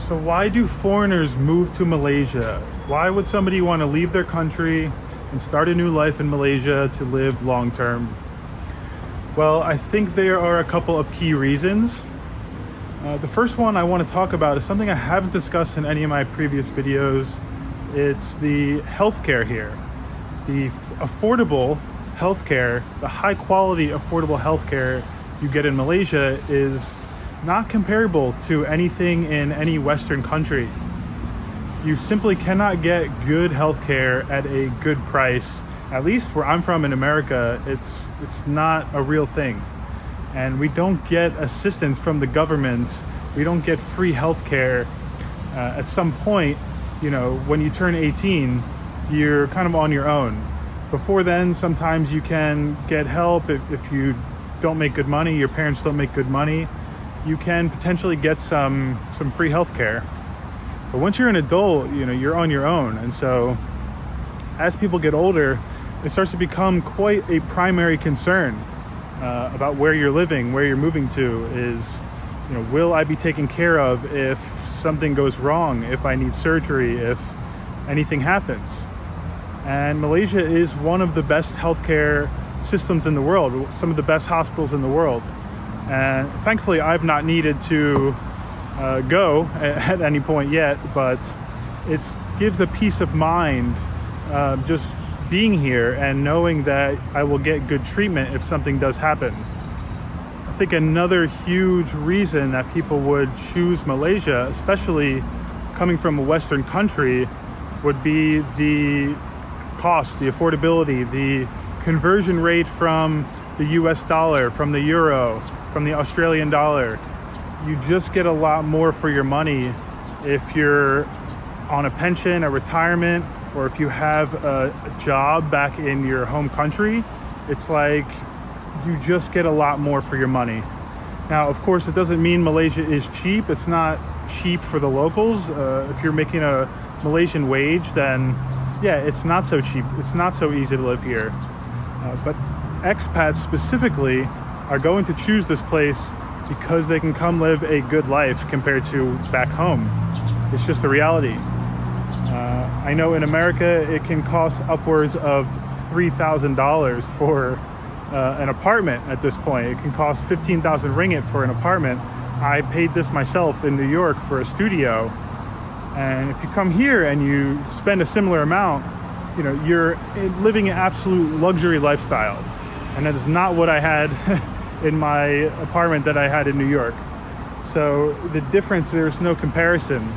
So why do foreigners move to Malaysia? Why would somebody want to leave their country and start a new life in Malaysia to live long term? Well, I think there are a couple of key reasons. The first one I want to talk about is something I haven't discussed in any of my previous videos. It's the healthcare here. The affordable healthcare, the high quality affordable healthcare you get in Malaysia is not comparable to anything in any Western country. You simply cannot get good healthcare at a good price. At least where I'm from in America, it's not a real thing. And we don't get assistance from the government. We don't get free healthcare. At some point, when you turn 18, you're kind of on your own. Before then, sometimes you can get help if you don't make good money, your parents don't make good money. You can potentially get some free healthcare. But once you're an adult, you're on your own. And so as people get older, it starts to become quite a primary concern about where you're living, where you're moving to is, will I be taken care of if something goes wrong, if I need surgery, if anything happens. And Malaysia is one of the best healthcare systems in the world, some of the best hospitals in the world. And thankfully, I've not needed to go at any point yet, but it gives a peace of mind just being here and knowing that I will get good treatment if something does happen. I think another huge reason that people would choose Malaysia, especially coming from a Western country, would be the cost, the affordability, the conversion rate from the US dollar, from the euro, from the Australian dollar. You just get a lot more for your money if you're on a pension, a retirement, or if you have a job back in your home country. It's like you just get a lot more for your money. Now, of course, it doesn't mean Malaysia is cheap. It's not cheap for the locals. If you're making a Malaysian wage, then yeah, it's not so cheap. It's not so easy to live here. But expats specifically are going to choose this place because they can come live a good life compared to back home. It's just the reality. I know in America it can cost upwards of $3,000 for an apartment at this point. It can cost 15,000 ringgit for an apartment. I paid this myself in New York for a studio. And if you come here and you spend a similar amount, you're living an absolute luxury lifestyle. And that is not what I had in my apartment that I had in New York. So the difference, there's no comparison.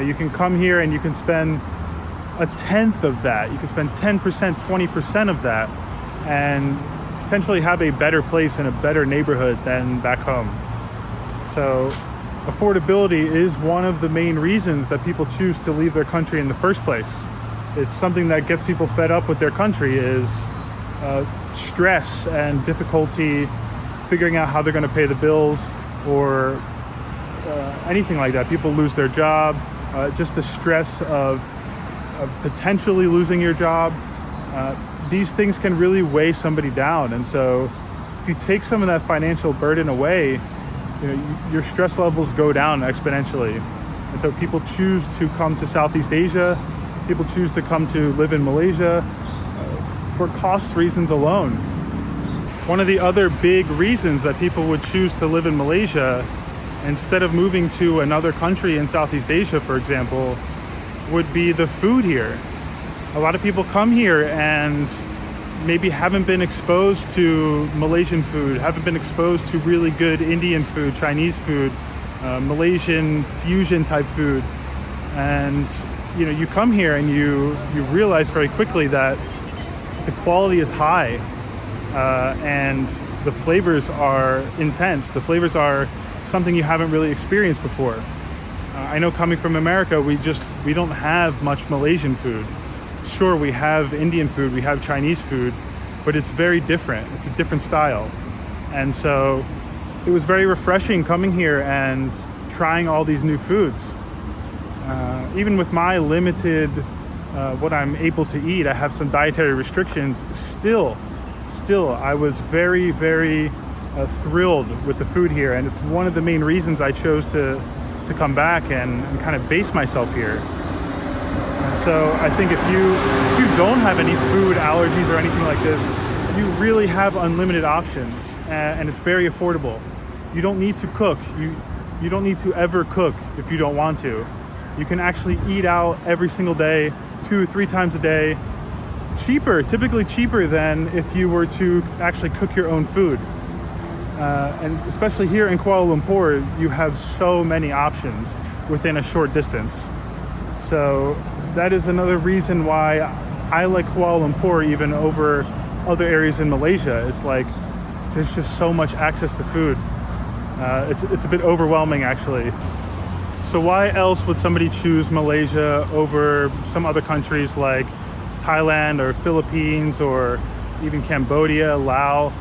You can come here and you can spend a tenth of that. You can spend 10%, 20% of that and potentially have a better place in a better neighborhood than back home. So affordability is one of the main reasons that people choose to leave their country in the first place. It's something that gets people fed up with their country is stress and difficulty figuring out how they're going to pay the bills or anything like that. People lose their job, just the stress of potentially losing your job. These things can really weigh somebody down. And so if you take some of that financial burden away, your stress levels go down exponentially. And so people choose to come to Southeast Asia. People choose to come to live in Malaysia for cost reasons alone. One of the other big reasons that people would choose to live in Malaysia instead of moving to another country in Southeast Asia, for example, would be the food here. A lot of people come here and maybe haven't been exposed to Malaysian food, haven't been exposed to really good Indian food, Chinese food, Malaysian fusion type food. And you come here and you realize very quickly that the quality is high and the flavors are intense. The flavors are something you haven't really experienced before. I know coming from America, we don't have much Malaysian food. Sure, we have Indian food, we have Chinese food, but it's very different. It's a different style. And so it was very refreshing coming here and trying all these new foods. Even with my limited, what I'm able to eat, I have some dietary restrictions. Still, I was very, very thrilled with the food here. And it's one of the main reasons I chose to to come back and kind of base myself here. And so I think if you don't have any food allergies or anything like this, you really have unlimited options, and it's very affordable. You don't need to cook. You don't need to ever cook if you don't want to. You can actually eat out every single day, 2 or 3 times a day. Typically cheaper than if you were to actually cook your own food. And especially here in Kuala Lumpur, you have so many options within a short distance. So that is another reason why I like Kuala Lumpur even over other areas in Malaysia. It's like there's just so much access to food. It's a bit overwhelming, actually. So why else would somebody choose Malaysia over some other countries like Thailand or Philippines or even Cambodia, Laos?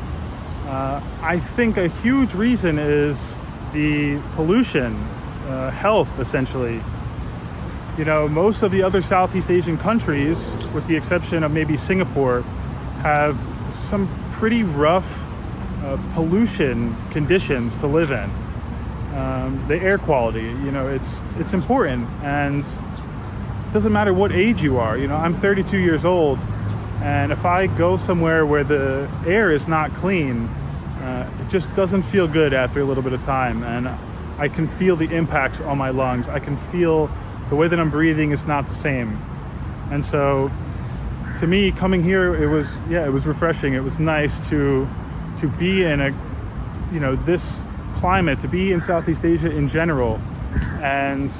I think a huge reason is the pollution, health, essentially. You know, most of the other Southeast Asian countries, with the exception of maybe Singapore, have some pretty rough pollution conditions to live in. The air quality, you know, it's important, and it doesn't matter what age you are. You know, I'm 32 years old, and if I go somewhere where the air is not clean, it just doesn't feel good after a little bit of time, and I can feel the impacts on my lungs. I can feel the way that I'm breathing is not the same. And so to me, coming here, it was refreshing. It was nice to be in this climate, to be in Southeast Asia in general, and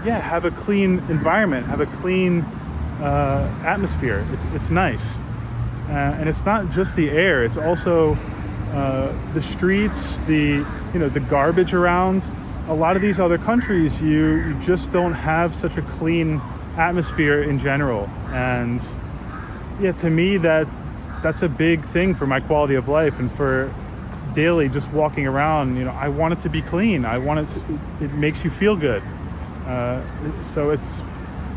have a clean environment, have a clean atmosphere. It's nice, and it's not just the air. It's also the streets, the garbage around. A lot of these other countries, you just don't have such a clean atmosphere in general, and to me that's a big thing for my quality of life and for daily just walking around. I want it to be clean. It makes you feel good. So it's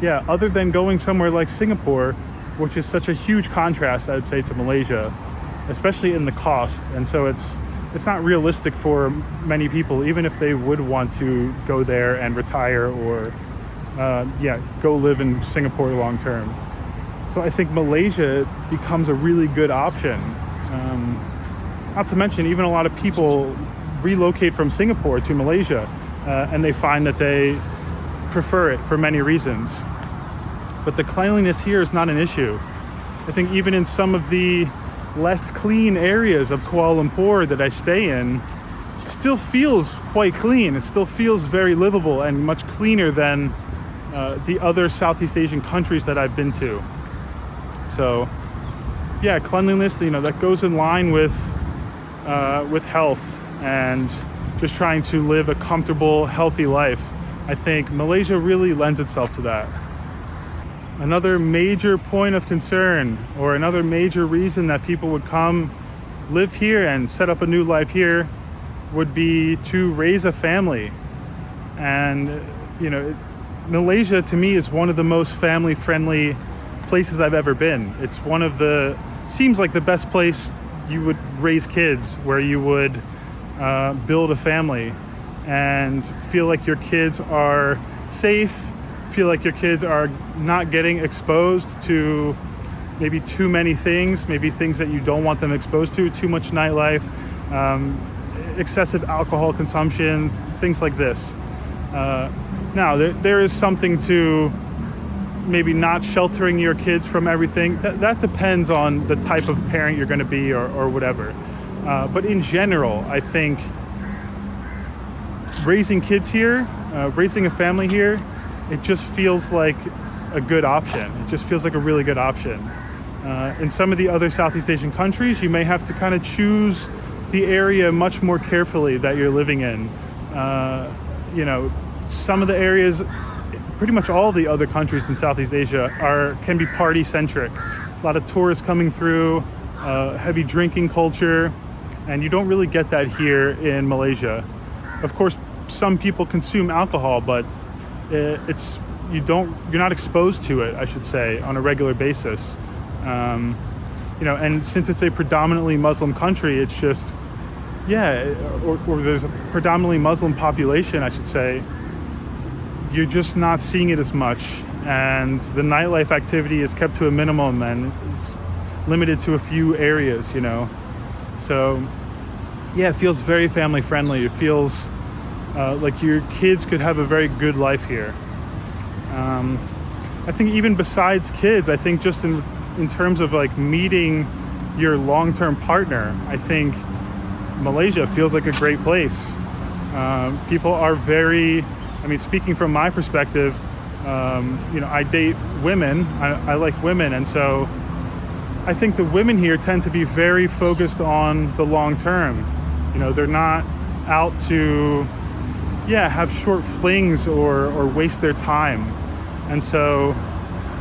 other than going somewhere like Singapore, which is such a huge contrast, I would say, to Malaysia, especially in the cost. And so it's not realistic for many people, even if they would want to go there and retire or go live in Singapore long term. So I think Malaysia becomes a really good option. Not to mention, even a lot of people relocate from Singapore to Malaysia, and they find that they prefer it for many reasons. But the cleanliness here is not an issue. I think even in some of the less clean areas of Kuala Lumpur that I stay in, still feels quite clean. It still feels very livable and much cleaner than the other Southeast Asian countries that I've been to. So cleanliness, that goes in line with health and just trying to live a comfortable, healthy life. I think Malaysia really lends itself to that. Another major point of concern, or another major reason that people would come live here and set up a new life here, would be to raise a family. And Malaysia to me is one of the most family friendly places I've ever been. It's seems like the best place you would raise kids, where you would build a family and feel like your kids are safe, feel like your kids are not getting exposed to maybe too many things, maybe things that you don't want them exposed to, too much nightlife, excessive alcohol consumption, things like this. Now, there is something to maybe not sheltering your kids from everything. That depends on the type of parent you're going to be or whatever. But in general, I think raising kids here, raising a family here, it just feels like a good option. It just feels like a really good option. In some of the other Southeast Asian countries, you may have to kind of choose the area much more carefully that you're living in. Some of the areas, pretty much all the other countries in Southeast Asia can be party centric. A lot of tourists coming through, heavy drinking culture, and you don't really get that here in Malaysia. Of course, some people consume alcohol, but you're not exposed to it, I should say, on a regular basis. And since it's a predominantly Muslim country, it's just, or there's a predominantly Muslim population, I should say. you're just not seeing it as much, and the nightlife activity is kept to a minimum and it's limited to a few areas, you know. So yeah, it feels very family friendly. It feels like your kids could have a very good life here. I think even besides kids, I think just in terms of like meeting your long-term partner, I think Malaysia feels like a great place. People are very, I mean, speaking from my perspective, you know, I date women, I like women, and so I think the women here tend to be very focused on the long term. You know, they're not out to, have short flings or waste their time. And so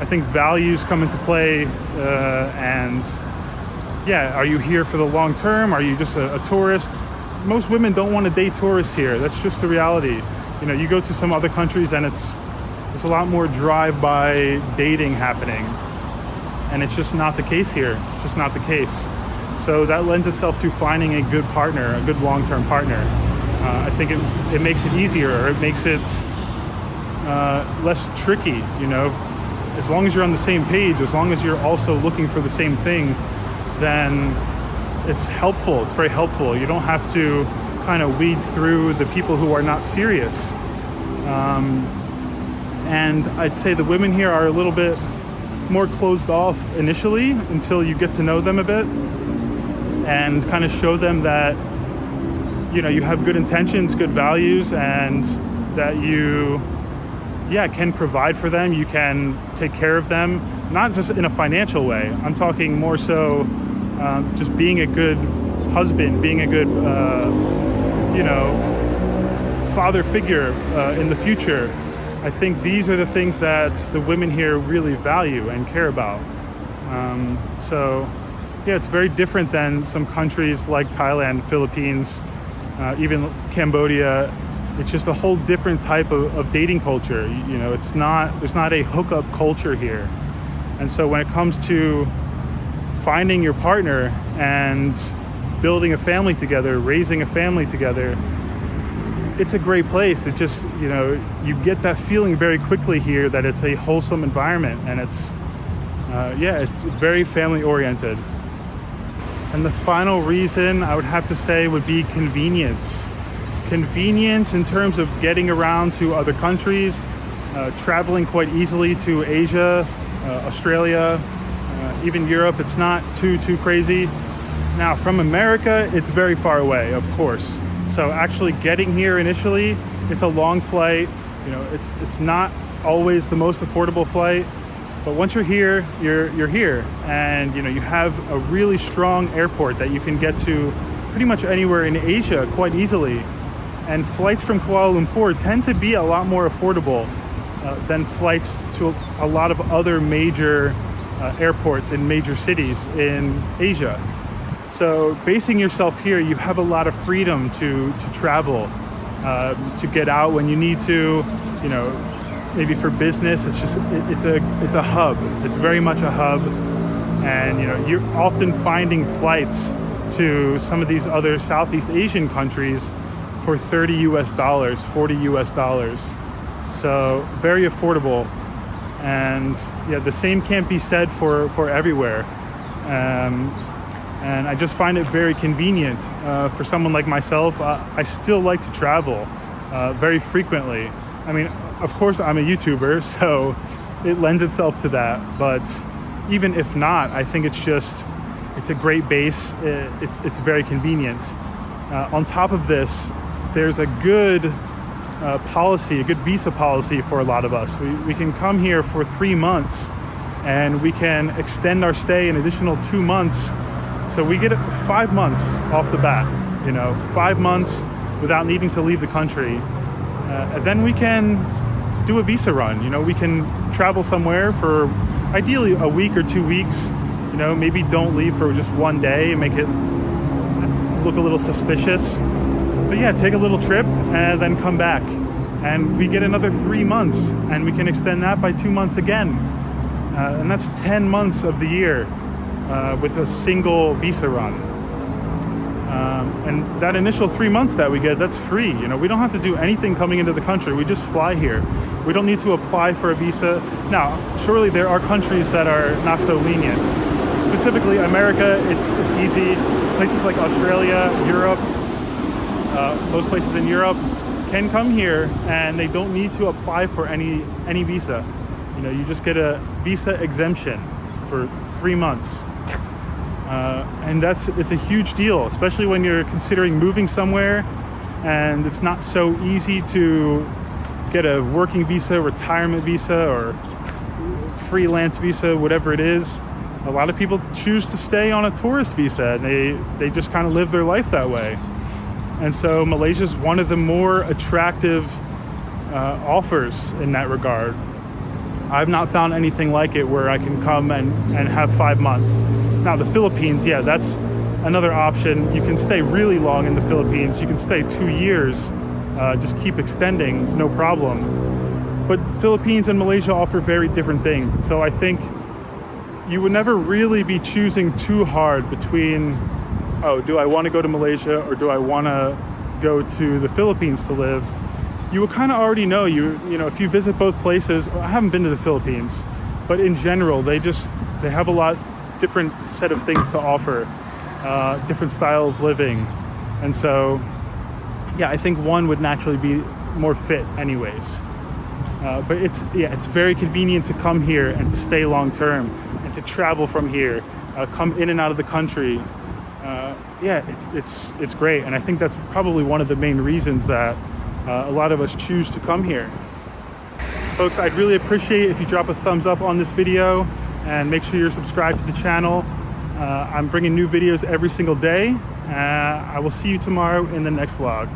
I think values come into play, and are you here for the long term? Are you just a tourist? Most women don't want to date tourists here. That's just the reality. You know, you go to some other countries and there's a lot more drive-by dating happening. And it's just not the case here. It's just not the case. So that lends itself to finding a good partner, a good long-term partner. I think it makes it easier, or it makes it less tricky, you know. As long as you're on the same page, as long as you're also looking for the same thing, then it's helpful. It's very helpful. You don't have to kind of weed through the people who are not serious. And I'd say the women here are a little bit more closed off initially until you get to know them a bit and kind of show them that, you know, you have good intentions, good values, and that you can provide for them. You can take care of them, not just in a financial way. I'm talking more so just being a good husband, being a good father figure in the future. I think these are the things that the women here really value and care about. It's very different than some countries like Thailand, Philippines, even Cambodia. It's just a whole different type of dating culture. You know, there's not a hookup culture here. And so when it comes to finding your partner and building a family together, raising a family together, it's a great place. It just, you know, you get that feeling very quickly here that it's a wholesome environment, and it's very family oriented. And the final reason I would have to say would be convenience. Convenience in terms of getting around to other countries, traveling quite easily to Asia, Australia, even Europe. It's not too crazy. Now from America, it's very far away, of course. So actually getting here initially, it's a long flight. You know, it's not always the most affordable flight, but once you're here, you're here, and you know, you have a really strong airport that you can get to pretty much anywhere in Asia quite easily. And flights from Kuala Lumpur tend to be a lot more affordable than flights to a lot of other major airports in major cities in Asia. So basing yourself here, you have a lot of freedom to travel, to get out when you need to, you know, maybe for business. It's a hub. It's very much a hub. And you know, you're often finding flights to some of these other Southeast Asian countries for $30 US, $40 US. So very affordable. And the same can't be said for everywhere. And I just find it very convenient for someone like myself. I still like to travel very frequently. I mean, of course, I'm a YouTuber, so it lends itself to that. But even if not, I think it's a great base. It's very convenient. On top of this, there's a good policy, a good visa policy for a lot of us. We can come here for 3 months, and we can extend our stay an additional 2 months. So we get 5 months off the bat, you know, 5 months without needing to leave the country. And then we can do a visa run. You know, we can travel somewhere for ideally a week or 2 weeks. You know, maybe don't leave for just one day and make it look a little suspicious. But take a little trip and then come back. And we get another 3 months, and we can extend that by 2 months again. And that's 10 months of the year with a single visa run. And that initial 3 months that we get, that's free. You know, we don't have to do anything coming into the country. We just fly here. We don't need to apply for a visa. Now, surely there are countries that are not so lenient. Specifically, America, it's easy. Places like Australia, Europe, most places in Europe can come here and they don't need to apply for any visa. You know, you just get a visa exemption for 3 months. And it's a huge deal, especially when you're considering moving somewhere and it's not so easy to get a working visa, retirement visa, or freelance visa, whatever it is. A lot of people choose to stay on a tourist visa and they just kind of live their life that way. And so Malaysia is one of the more attractive offers in that regard. I've not found anything like it where I can come and have 5 months. Now the Philippines, yeah, that's another option. You can stay really long in the Philippines. You can stay 2 years, just keep extending, no problem. But Philippines and Malaysia offer very different things. And so I think you would never really be choosing too hard between, oh, do I want to go to Malaysia or do I want to go to the Philippines to live? You would kind of already know, you know, if you visit both places. I haven't been to the Philippines, but in general, they have a lot different set of things to offer, different style of living. And so, yeah, I think one would naturally be more fit anyways. But it's very convenient to come here and to stay long term and to travel from here, come in and out of the country. It's great. And I think that's probably one of the main reasons that a lot of us choose to come here. Folks, I'd really appreciate if you drop a thumbs up on this video and make sure you're subscribed to the channel. I'm bringing new videos every single day. I will see you tomorrow in the next vlog.